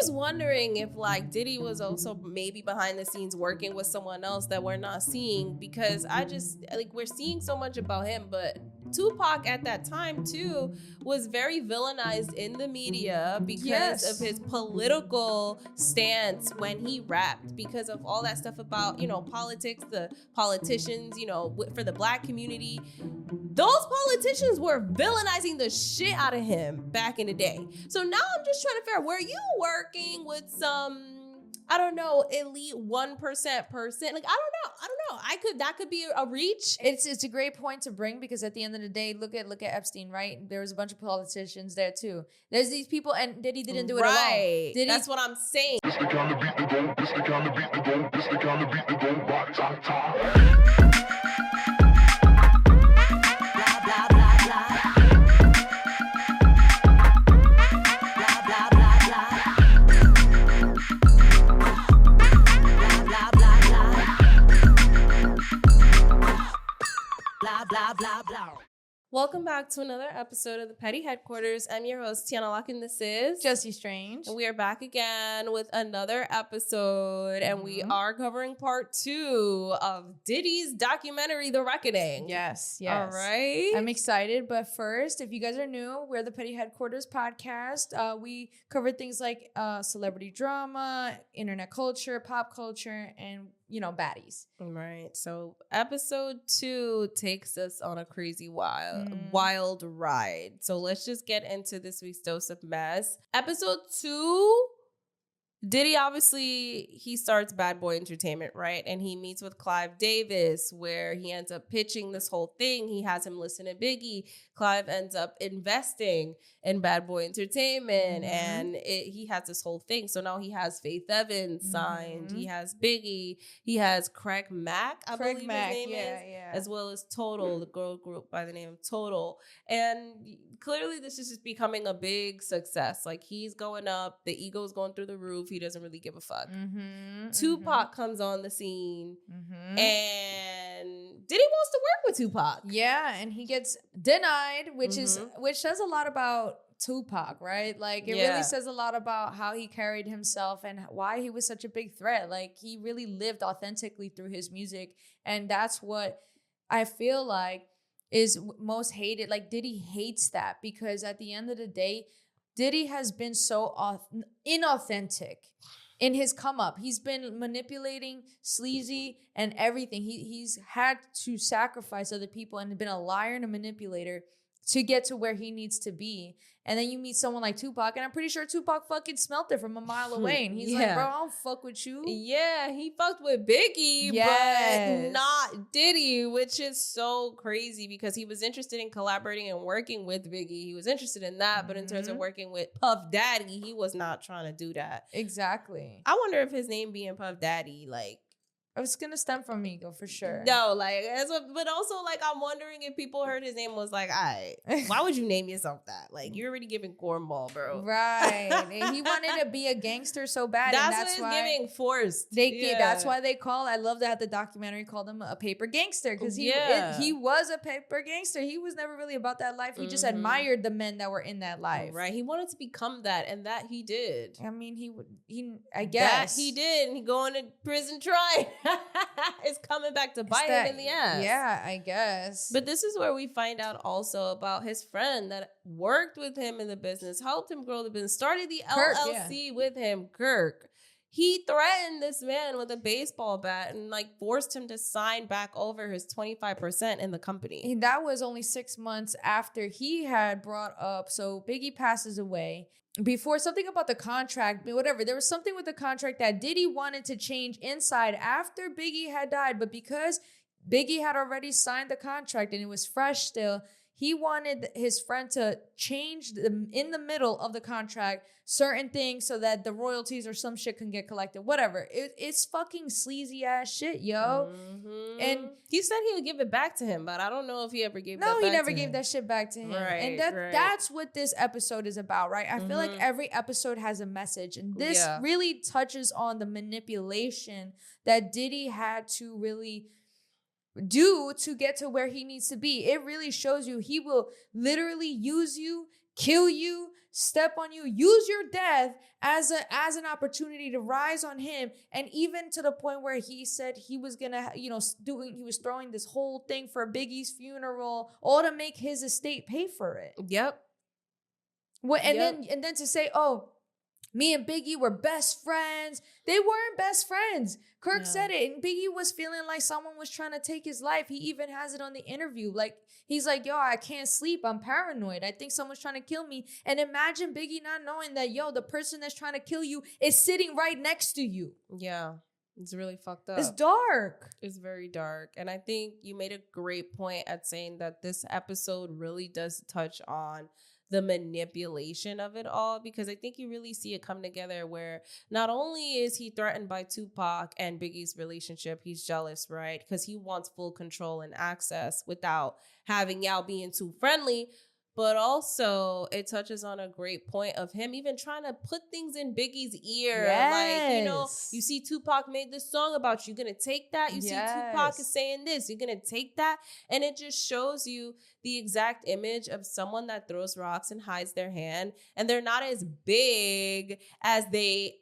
was wondering if like Diddy was also maybe behind the scenes working with someone else that we're not seeing, because I just like we're seeing so much about him, but Tupac at that time too was very villainized in the media because of his political stance when he rapped, because of all that stuff about, you know, politics, the politicians, you know, for the black community. Those politicians were villainizing the shit out of him back in the day. So now I'm just trying to figure out, were you working with some, I don't know, elite 1% person? Like, I don't know. That could be a reach. It's a great point to bring, because at the end of the day, look at Epstein, right? There was a bunch of politicians there too. There's these people, and Diddy didn't do it alone. That's what I'm saying. This the kind of beat to go, this the kind of beat to go, this the kind of beat to go, rock, top, top. Blah, blah, blah. Welcome back to another episode of the Petty Headquarters. I'm your host, Tiana Lock, and this is Jessie Strange. And we are back again with another episode, and we are covering part 2 of Diddy's documentary, The Reckoning. Yes. All right. I'm excited, but first, if you guys are new, we're the Petty Headquarters podcast. We cover things like celebrity drama, internet culture, pop culture, and baddies. Right. So episode 2 takes us on a crazy wild ride. So let's just get into this week's dose of mess. Episode 2, Diddy, obviously, he starts Bad Boy Entertainment, right? And he meets with Clive Davis, where he ends up pitching this whole thing. He has him listen to Biggie. Clive ends up investing in Bad Boy Entertainment, and he has this whole thing. So now he has Faith Evans signed. He has Biggie. He has Craig Mack, I believe his name is, as well as Total, the girl group by the name of Total. And clearly this is just becoming a big success. Like, he's going up. The ego's going through the roof. He doesn't really give a fuck. Tupac comes on the scene, and Diddy wants to work with Tupac. Yeah, and he gets denied, which says a lot about Tupac, right? Like, it really says a lot about how he carried himself and why he was such a big threat. Like, he really lived authentically through his music, and that's what I feel like is most hated. Like, Diddy hates that, because at the end of the day, Diddy has been so inauthentic in his come up. He's been manipulating, sleazy, and everything. He's had to sacrifice other people and been a liar and a manipulator to get to where he needs to be. And then you meet someone like Tupac, and I'm pretty sure Tupac fucking smelt it from a mile away. And he's like, bro, I don't fuck with you. Yeah, he fucked with Biggie, but not Diddy, which is so crazy, because he was interested in collaborating and working with Biggie. He was interested in that, but in terms of working with Puff Daddy, he was not trying to do that. Exactly. I wonder if his name being Puff Daddy, like, it's gonna stem from ego for sure. No, like, but also, like, I'm wondering if people heard his name was like, why would you name yourself that? Like, you're already giving cornball, bro. Right. And he wanted to be a gangster so bad. That's why it's giving forced. That's why they I love that the documentary called him a paper gangster, because he was a paper gangster. He was never really about that life. He just admired the men that were in that life. Right. He wanted to become that, and that he did. I mean, I guess. That he did, and he going to prison trying. It's coming back to bite him in the ass. Yeah, I guess. But this is where we find out also about his friend that worked with him in the business, helped him grow the business, started the LLC with him, Kirk. He threatened this man with a baseball bat and like forced him to sign back over his 25% in the company. And that was only 6 months after he had brought up. So Biggie passes away. Before, something about the contract, whatever, there was something with the contract that Diddy wanted to change inside after Biggie had died. But because Biggie had already signed the contract and it was fresh still, he wanted his friend to change in the middle of the contract certain things so that the royalties or some shit can get collected. Whatever. It's fucking sleazy ass shit, yo. And he said he would give it back to him, but I don't know if he ever gave that back to him. No, he never gave that shit back to him. Right, and that's what this episode is about, right? I feel like every episode has a message. And this really touches on the manipulation that Diddy had to really do to get to where he needs to be. It really shows you he will literally use you, kill you, step on you, use your death as an opportunity to rise on him. And even to the point where he said he was gonna, he was throwing this whole thing for Biggie's funeral, all to make his estate pay for it. Yep. And then to say, oh, me and Biggie were best friends. They weren't best friends. Kirk said it, and Biggie was feeling like someone was trying to take his life. He even has it on the interview. Like, he's like, yo, I can't sleep. I'm paranoid. I think someone's trying to kill me. And imagine Biggie not knowing that, yo, the person that's trying to kill you is sitting right next to you. Yeah. It's really fucked up. It's dark. It's very dark. And I think you made a great point at saying that this episode really does touch on the manipulation of it all, because I think you really see it come together where not only is he threatened by Tupac and Biggie's relationship, he's jealous, right? Because he wants full control and access without having y'all being too friendly. But also it touches on a great point of him even trying to put things in Biggie's ear. Like, you see Tupac made this song about you. You're going to take that? You see Tupac is saying this. You're going to take that? And it just shows you the exact image of someone that throws rocks and hides their hand. And they're not as big as they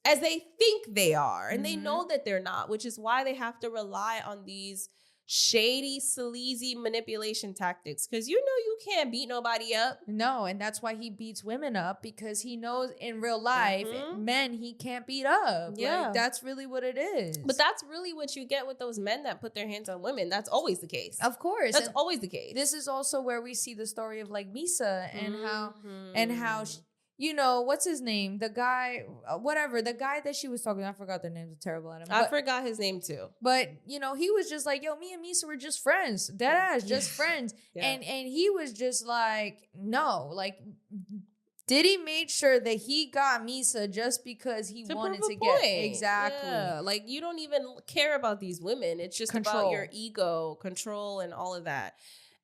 think they are. And they know that they're not, which is why they have to rely on these shady, sleazy manipulation tactics, because you can't beat nobody up. No, and that's why he beats women up, because he knows in real life men he can't beat up. Yeah, like, that's really what it is. But that's really what you get with those men that put their hands on women. That's always the case. Of course, that's always the case. This is also where we see the story of like Misa and how what's his name? The guy, the guy that she was talking to, I forgot their names, are terrible at him. I forgot his name too. But, he was just like, yo, me and Misa were just friends. Deadass, just friends. Yeah. And he was just like, no, like, Diddy made sure that he got Misa just because he wanted to get. Exactly. Yeah. Like, you don't even care about these women. It's just about your ego, control, and all of that.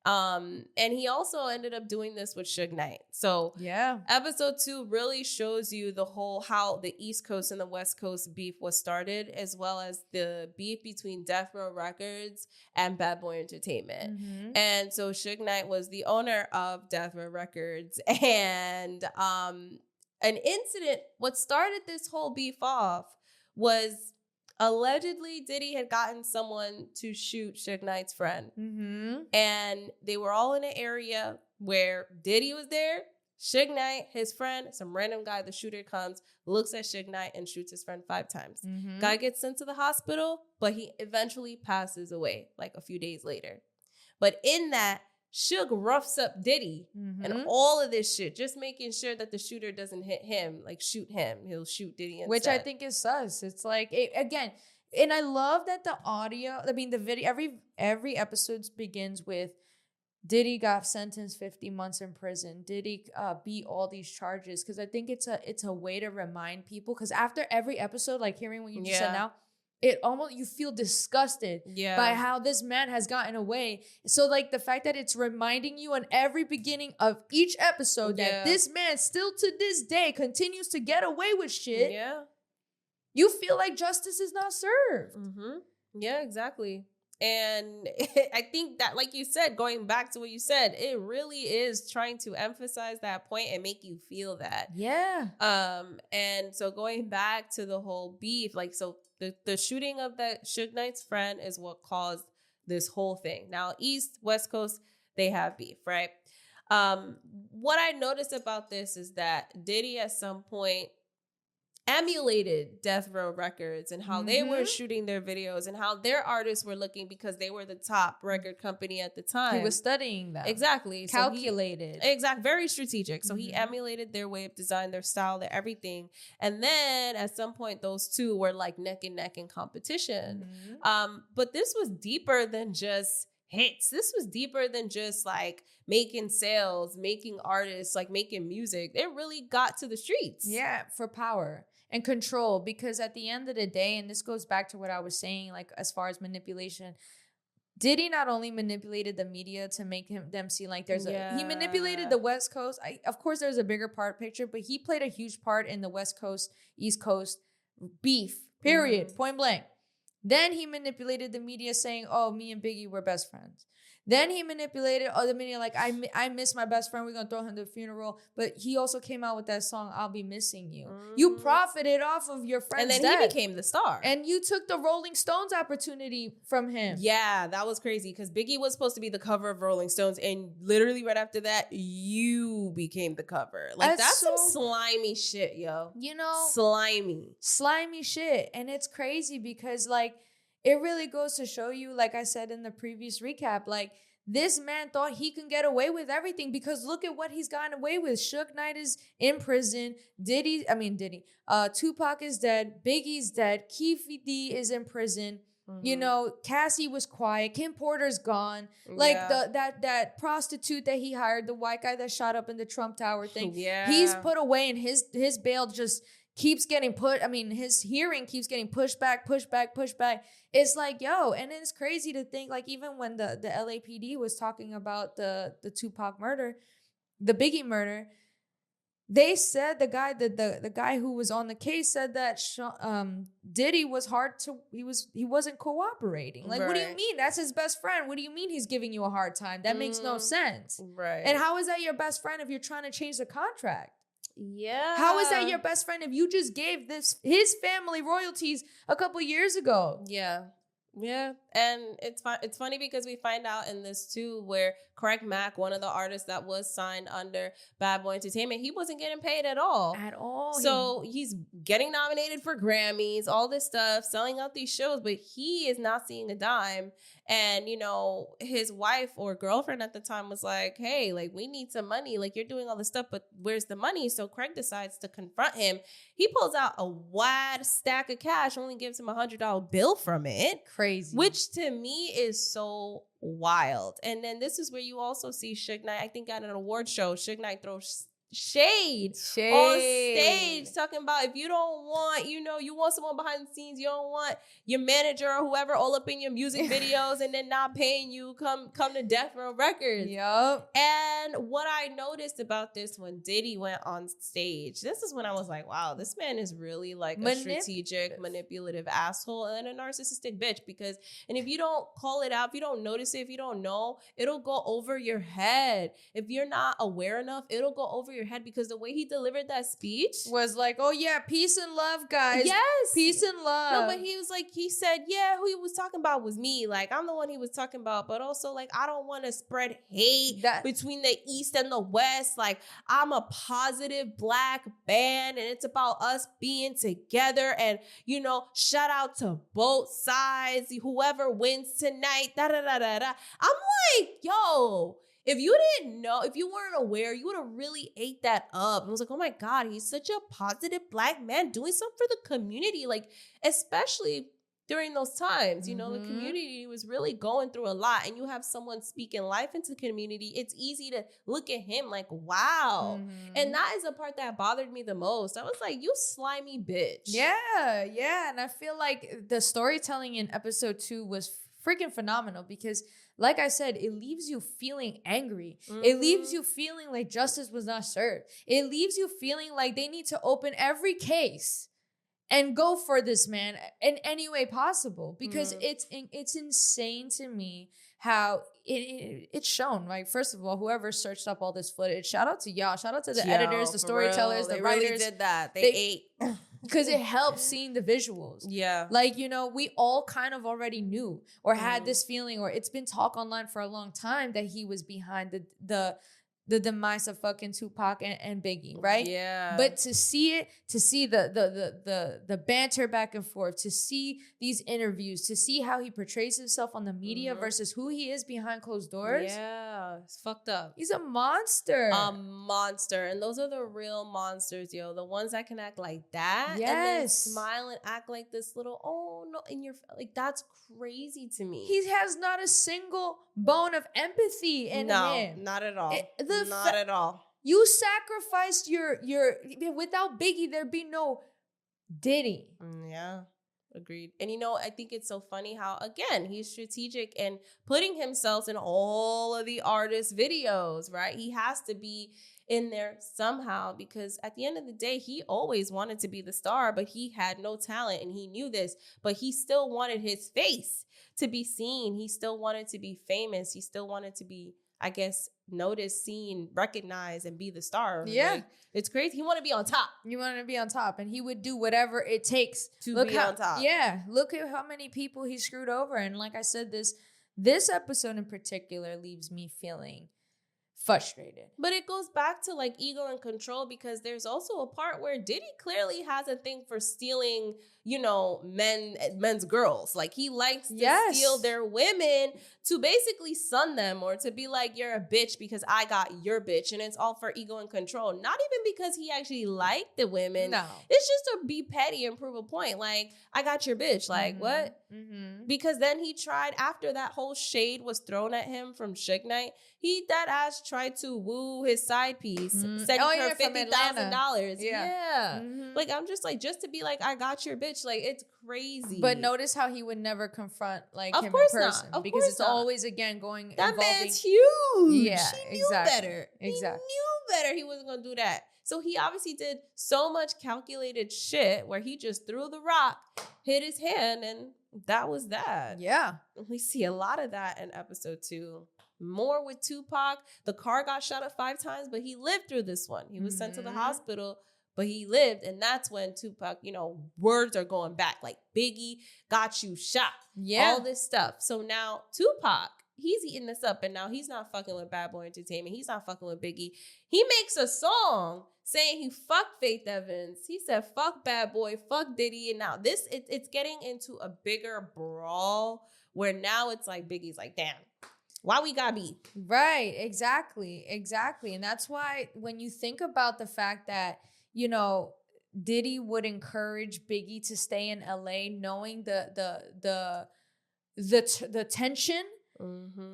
And he also ended up doing this with Suge Knight. So episode 2 really shows you the whole how the East Coast and the West Coast beef was started, as well as the beef between Death Row Records and Bad Boy Entertainment. And so Suge Knight was the owner of Death Row Records, and an incident, what started this whole beef off was allegedly Diddy had gotten someone to shoot Suge Knight's friend. And they were all in an area where Diddy was there, Suge Knight, his friend, some random guy, the shooter comes, looks at Suge Knight and shoots his friend 5 times. Guy gets sent to the hospital, but he eventually passes away like a few days later. But in that, Suge roughs up Diddy and all of this shit, just making sure that the shooter doesn't hit him, like shoot him. He'll shoot Diddy instead. Which I think is sus. It's like, again, and I love that the audio, the video, every episode begins with Diddy got sentenced 50 months in prison. Diddy beat all these charges. Because I think it's a way to remind people. Because after every episode, like hearing what you just said now, it almost, you feel disgusted by how this man has gotten away. So like the fact that it's reminding you on every beginning of each episode that this man still to this day continues to get away with shit. Yeah. You feel like justice is not served. Yeah, exactly. And I think that, like you said, going back to what you said, it really is trying to emphasize that point and make you feel that. Yeah. And so going back to the whole beef, like, so the shooting of that Suge Knight's friend is what caused this whole thing. Now, East, West Coast, they have beef, right? What I noticed about this is that Diddy at some point emulated Death Row Records and how they were shooting their videos and how their artists were looking, because they were the top record company at the time. He was studying them. Exactly. Calculated. Very strategic. So he emulated their way of design, their style, their everything. And then at some point, those two were like neck and neck in competition. But this was deeper than just hits. This was deeper than just like making sales, making artists, like making music. It really got to the streets. Yeah, for power and control, because at the end of the day, and this goes back to what I was saying, like as far as manipulation, Diddy not only manipulated the media to make them seem like there's he manipulated the West Coast. Of course, there's a bigger picture, but he played a huge part in the West Coast, East Coast beef, period, point blank. Then he manipulated the media saying, oh, me and Biggie were best friends. Then he manipulated other meaning like I miss my best friend. We're gonna throw him to the funeral. But he also came out with that song "I'll Be Missing You." You profited off of your friend's and then death. he became the star. And you took the Rolling Stones opportunity from him. Yeah, that was crazy because Biggie was supposed to be the cover of Rolling Stones, and literally right after that, you became the cover. Like that's some slimy shit, yo. You know, slimy shit, and it's crazy because like. It really goes to show you, like I said in the previous recap, like this man thought he can get away with everything because look at what he's gotten away with. Suge Knight is in prison. Tupac is dead. Biggie's dead. Keefe D is in prison. You know, Cassie was quiet. Kim Porter's gone. Like that prostitute that he hired, the white guy that shot up in the Trump Tower thing. Yeah, he's put away, and his bail just keeps getting his hearing keeps getting pushed back. It's like, yo, and it's crazy to think, like, even when the LAPD was talking about the Tupac murder, the Biggie murder, they said the guy who was on the case said that Diddy was he wasn't cooperating. Like, what do you mean? That's his best friend. What do you mean he's giving you a hard time? That makes no sense. Right. And how is that your best friend if you're trying to change the contract? Yeah. How is that your best friend if you just gave his family royalties a couple years ago? Yeah. Yeah. And it's funny because we find out in this too where Craig Mack, one of the artists that was signed under Bad Boy Entertainment, he wasn't getting paid at all. So he's getting nominated for Grammys, all this stuff, selling out these shows, but he is not seeing a dime. And, you know, his wife or girlfriend at the time was like, hey, like, we need some money. Like, you're doing all this stuff, but where's the money? So Craig decides to confront him. He pulls out a wide stack of cash, only gives him $100 bill from it. Crazy. Which to me is so wild. And then this is where you also see Suge Knight, I think at an award show, Suge Knight throws shade on stage, talking about if you don't want, you know, you want someone behind the scenes, you don't want your manager or whoever all up in your music videos and then not paying you, come to Death Row Records. Yup. And what I noticed about this when Diddy went on stage, this is when I was like, wow, this man is really like a strategic, manipulative asshole and a narcissistic bitch. Because, and if you don't call it out, if you don't notice it, if you don't know, it'll go over your head. If you're not aware enough, it'll go over your head, because the way he delivered that speech was like, oh yeah, peace and love, guys. Yes, peace and love. No, but he was like, he said, yeah, who he was talking about was me. Like, I'm the one he was talking about, but also like, I don't want to spread hate between the East and the West. Like, I'm a positive Black band, and it's about us being together. And, you know, shout out to both sides, whoever wins tonight. Da da da da da. I'm like, yo. If you didn't know, if you weren't aware, you would have really ate that up. And was like, oh my God, he's such a positive Black man doing something for the community. Like, especially during those times, you know, the community was really going through a lot. And you have someone speaking life into the community. It's easy to look at him like, wow. And that is the part that bothered me the most. I was like, you slimy bitch. Yeah, yeah. And I feel like the storytelling in episode 2 was freaking phenomenal because, like I said, it leaves you feeling angry. It leaves you feeling like justice was not served. It leaves you feeling like they need to open every case and go for this man in any way possible, because it's insane to me how it's shown. Like, first of all, whoever searched up all this footage, shout out to y'all. Shout out to the editors, the storytellers, the writers. They really did that. They ate. Because it helps seeing the visuals. Yeah. Like, you know, we all kind of already knew or had this feeling, or it's been talk online for a long time that he was behind the demise of fucking Tupac and Biggie, right? Yeah. But to see it, to see the banter back and forth, to see these interviews, to see how he portrays himself on the media versus who he is behind closed doors. Yeah, it's fucked up. He's a monster. A monster. And those are the real monsters, yo. The ones that can act like that. Yes. And then smile and act like this little, oh no, in your, like, that's crazy to me. He has not a single bone of empathy in him. No, not at all. Not at all. You sacrificed your without Biggie, there'd be no Diddy. Yeah. Agreed. And I think it's so funny how, again, he's strategic and putting himself in all of the artist videos, right? He has to be in there somehow because at the end of the day, he always wanted to be the star, but he had no talent and he knew this, but he still wanted his face to be seen. He still wanted to be famous. He still wanted to be, I guess, noticed, seen, recognized, and be the star. Yeah. Like, it's crazy. He wanted to be on top. You wanted to be on top, and he would do whatever it takes to be on top. Yeah, look at how many people he screwed over. And like I said, this episode in particular leaves me feeling frustrated. But it goes back to like ego and control because there's also a part where Diddy clearly has a thing for stealing, men's girls. Like he likes to steal their women to basically sun them or to be like, you're a bitch because I got your bitch. And it's all for ego and control. Not even because he actually liked the women. No. It's just to be petty and prove a point. Like, I got your bitch. Like, what? Mm-hmm. Because then he tried, after that whole shade was thrown at him from Suge Knight, he that ass tried to woo his side piece, sending her $50,000. Yeah. Mm-hmm. Like, I'm just like, just to be like, I got your bitch. Like, it's crazy. But notice how he would never confront like of him course in person. Not. Of because course it's not. always again going that involving... man's huge. Yeah, he knew better. Exactly. He knew better. He wasn't gonna do that. So he obviously did so much calculated shit where he just threw the rock, hit his hand, and that was that. Yeah. We see a lot of that in episode 2. More with Tupac. The car got shot up 5 times, but he lived through this one. He was sent to the hospital, but he lived. And that's when Tupac, words are going back. Like, Biggie got you shot. Yeah. All this stuff. So now Tupac, he's eating this up. And now he's not fucking with Bad Boy Entertainment. He's not fucking with Biggie. He makes a song saying he fucked Faith Evans. He said, fuck Bad Boy, fuck Diddy. And now it's getting into a bigger brawl where now it's like Biggie's like, damn. Why we gotta be? Right, exactly. And that's why when you think about the fact that, Diddy would encourage Biggie to stay in LA knowing the tension,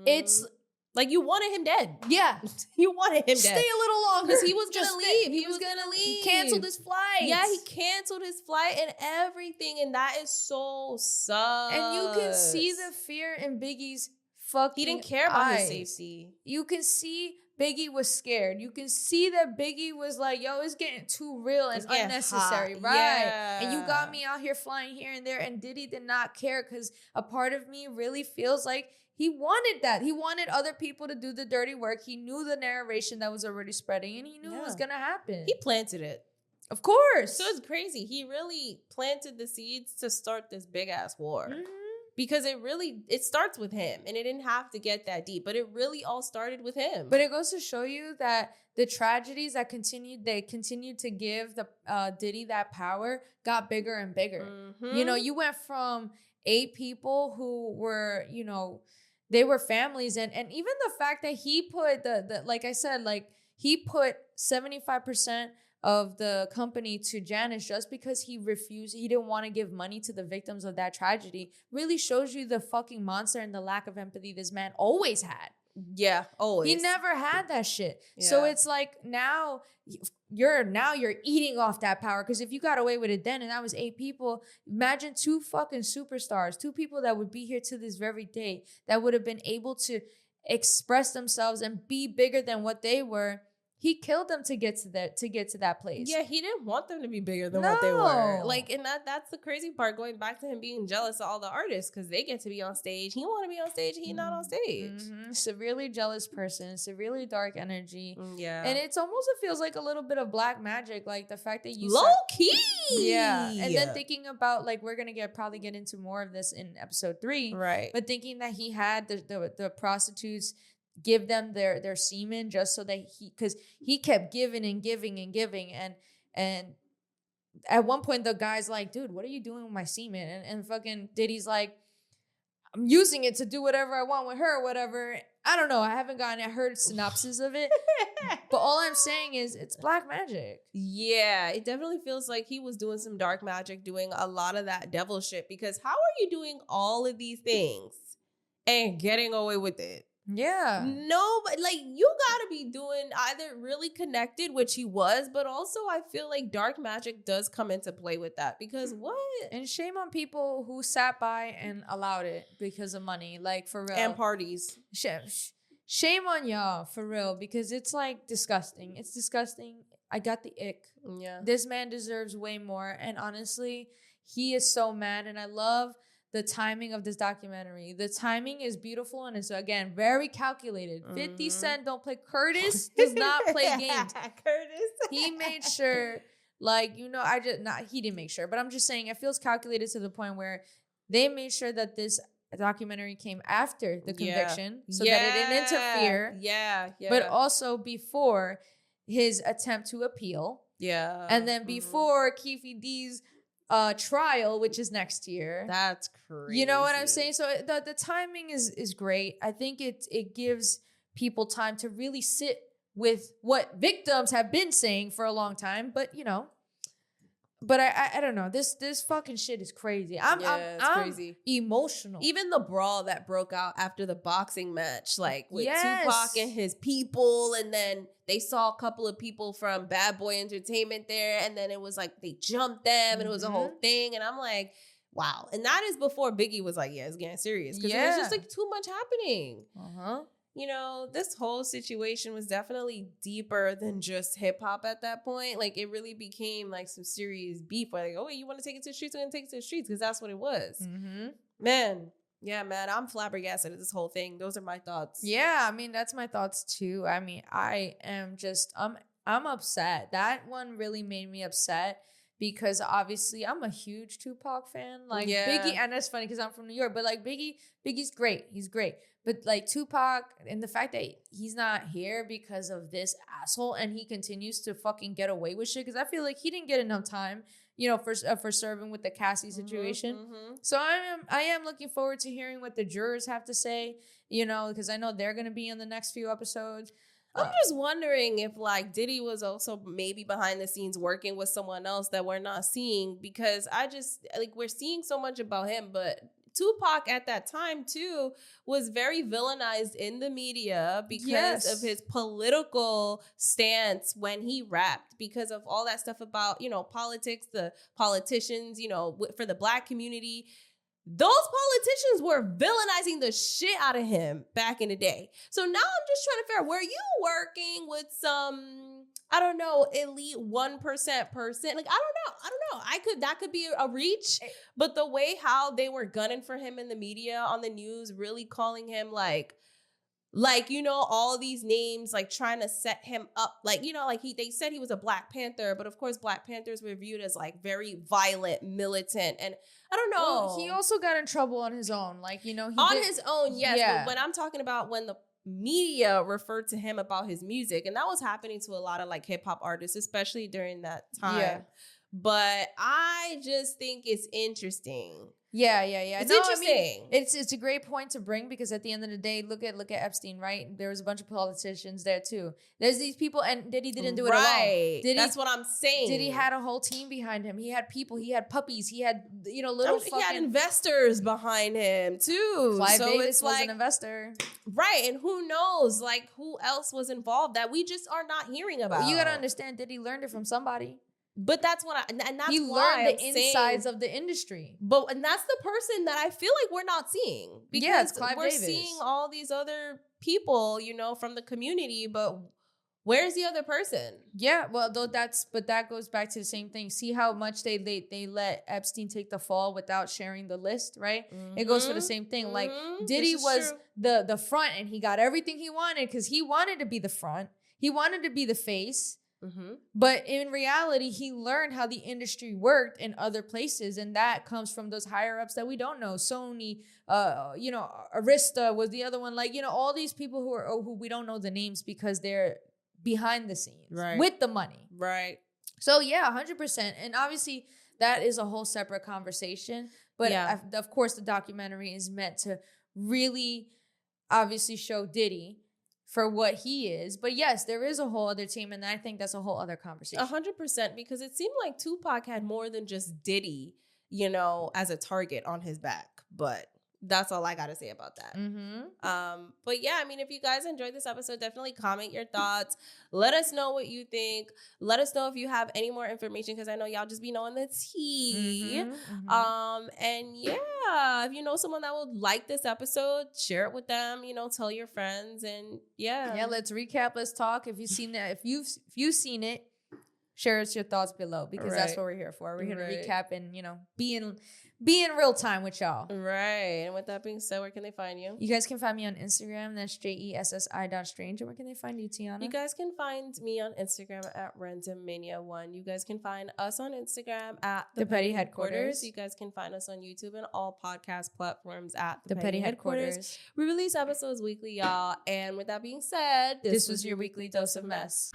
it's like you wanted him dead. Yeah. You wanted him dead. Stay a little longer. Because he was gonna leave. He was gonna leave. He canceled his flight. Yeah, he canceled his flight and everything. And that is so sus. And you can see the fear in Biggie's fucking He didn't care about eyes. his safety. You can see Biggie was scared. You can see that Biggie was like, yo, it's getting too real and unnecessary. Hot. Right. Yeah. And you got me out here flying here and there. And Diddy did not care because a part of me really feels like he wanted that. He wanted other people to do the dirty work. He knew the narration that was already spreading and he knew it was going to happen. He planted it. Of course. So it's crazy. He really planted the seeds to start this big ass war. Mm-hmm. Because it starts with him and it didn't have to get that deep, but it really all started with him. But it goes to show you that the tragedies that continued to give the Diddy that power got bigger and bigger. Mm-hmm. You went from 8 people who were, they were families. And even the fact that he put like I said, like he put 75% of the company to Janice just because he didn't want to give money to the victims of that tragedy, really shows you the fucking monster and the lack of empathy this man always had. Yeah, always. He never had that shit. Yeah. So it's like now you're eating off that power, because if you got away with it then and that was 8 people, imagine 2 fucking superstars, 2 people that would be here to this very day that would have been able to express themselves and be bigger than what they were. He killed them to get to that place. Yeah, he didn't want them to be bigger than what they were. Like, and that's the crazy part, going back to him being jealous of all the artists because they get to be on stage. He want to be on stage. He not on stage. Mm-hmm. Severely jealous person, severely dark energy. Yeah. And it feels like a little bit of black magic, like the fact that you low key. Yeah. And then thinking about, like, we're going to probably get into more of this in episode 3. Right. But thinking that he had the prostitutes give them their semen just so that because he kept giving and giving and giving, and at one point the guy's like, dude, what are you doing with my semen? And fucking Diddy's like, I'm using it to do whatever I want with her or whatever. I don't know, I haven't heard synopsis of it. But all I'm saying is it's black magic. Yeah, it definitely feels like he was doing some dark magic, doing a lot of that devil shit, because how are you doing all of these things and getting away with it? Yeah. No, but like you gotta be doing either really connected, which he was, but also I feel like dark magic does come into play with that because what? And shame on people who sat by and allowed it because of money, like for real. And parties. Shame on y'all, for real, because it's like disgusting. It's disgusting. I got the ick. Yeah. This man deserves way more. And honestly, he is so mad. And I love the timing of this documentary. The timing is beautiful and it's, again, very calculated. 50 Cent don't play. Curtis does not play games. Curtis. He made sure, like, he didn't make sure, but I'm just saying it feels calculated to the point where they made sure that this documentary came after the conviction so that it didn't interfere. Yeah. But also before his attempt to appeal. Yeah. And then before Keefe D's trial, which is next year. That's crazy. You know what I'm saying? So the timing is great. I think it gives people time to really sit with what victims have been saying for a long time. But but I don't know. This fucking shit is crazy. I'm crazy. Emotional. Even the brawl that broke out after the boxing match, like with Yes. Tupac and his people, and then they saw a couple of people from Bad Boy Entertainment there, and then it was like they jumped them, and it was a whole thing. And I'm like, wow. And that is before Biggie was like, yeah, it's getting serious because it was just like too much happening. This whole situation was definitely deeper than just hip hop at that point. Like, it really became like some serious beef where, like, oh, you want to take it to the streets? We're going to take it to the streets because that's what it was. Man, I'm flabbergasted at this whole thing. Those are my thoughts. Yeah, I mean, that's my thoughts too. I mean, I am just, I'm upset. That one really made me upset because obviously I'm a huge Tupac fan. Like Biggie, and that's funny because I'm from New York, but like Biggie's great. He's great. But like Tupac, and the fact that he's not here because of this asshole and he continues to fucking get away with shit, because I feel like he didn't get enough time, for serving with the Cassie situation. So I am looking forward to hearing what the jurors have to say, because I know they're going to be in the next few episodes. I'm just wondering if like Diddy was also maybe behind the scenes working with someone else that we're not seeing, because I just like we're seeing so much about him, but Tupac at that time too was very villainized in the media because of his political stance when he rapped, because of all that stuff about, politics, the politicians, for the Black community. Those politicians were villainizing the shit out of him back in the day. So now I'm just trying to figure out, were you working with some, I don't know, elite 1% person? Like, I don't know. That could be a reach. But the way how they were gunning for him in the media, on the news, really calling him like all these names, like trying to set him up, they said he was a Black Panther, but of course Black Panthers were viewed as like very violent, militant, and I don't know. Well, he also got in trouble on his own, his own, yes. Yeah. But I'm talking about when the media referred to him about his music, and that was happening to a lot of like hip hop artists, especially during that time. Yeah. But I just think it's interesting. Yeah. It's interesting. I mean, it's a great point to bring, because at the end of the day, look at Epstein, right? There was a bunch of politicians there too. There's these people, and Diddy didn't do it alone. That's what I'm saying. Diddy had a whole team behind him. He had people. He had puppies. He had he had investors behind him too. Clive Davis was an investor, right? And who knows, like who else was involved that we just are not hearing about? You gotta understand, Diddy learned it from somebody. But that's what he learned the insides of the industry. And that's the person that I feel like we're not seeing, because we're seeing all these other people, from the community, but where's the other person? Yeah, well, but that goes back to the same thing. See how much they let Epstein take the fall without sharing the list, right? It goes for the same thing. Like Diddy was the front, and he got everything he wanted because he wanted to be the front. He wanted to be the face. But in reality, he learned how the industry worked in other places, and that comes from those higher ups that we don't know. Sony, Arista was the other one. Like, all these people who we don't know the names because they're behind the scenes with the money. Right. So yeah, 100%. And obviously that is a whole separate conversation. But of course, the documentary is meant to really obviously show Diddy for what he is. But yes, there is a whole other team, and I think that's a whole other conversation. 100%, because it seemed like Tupac had more than just Diddy, as a target on his back. But That's all I gotta say about that. Mm-hmm. But yeah, I mean, if you guys enjoyed this episode, definitely comment your thoughts. Let us know what you think. Let us know if you have any more information, because I know y'all just be knowing the tea. And yeah, if you know someone that would like this episode, share it with them. You know, tell your friends, and yeah, let's recap. Let's talk. If you've seen that, if you've seen it, share us your thoughts below, because that's what we're here for. We're here to recap and, you know, be in real time with y'all. Right. And with that being said, where can they find you? You guys can find me on Instagram. That's JESSI.strange. And where can they find you, Tiana? You guys can find me on Instagram at randommania1. You guys can find us on Instagram at The Petty Headquarters. You guys can find us on YouTube and all podcast platforms at The Petty Headquarters. We release episodes weekly, y'all. And with that being said, this was your weekly dose of mess.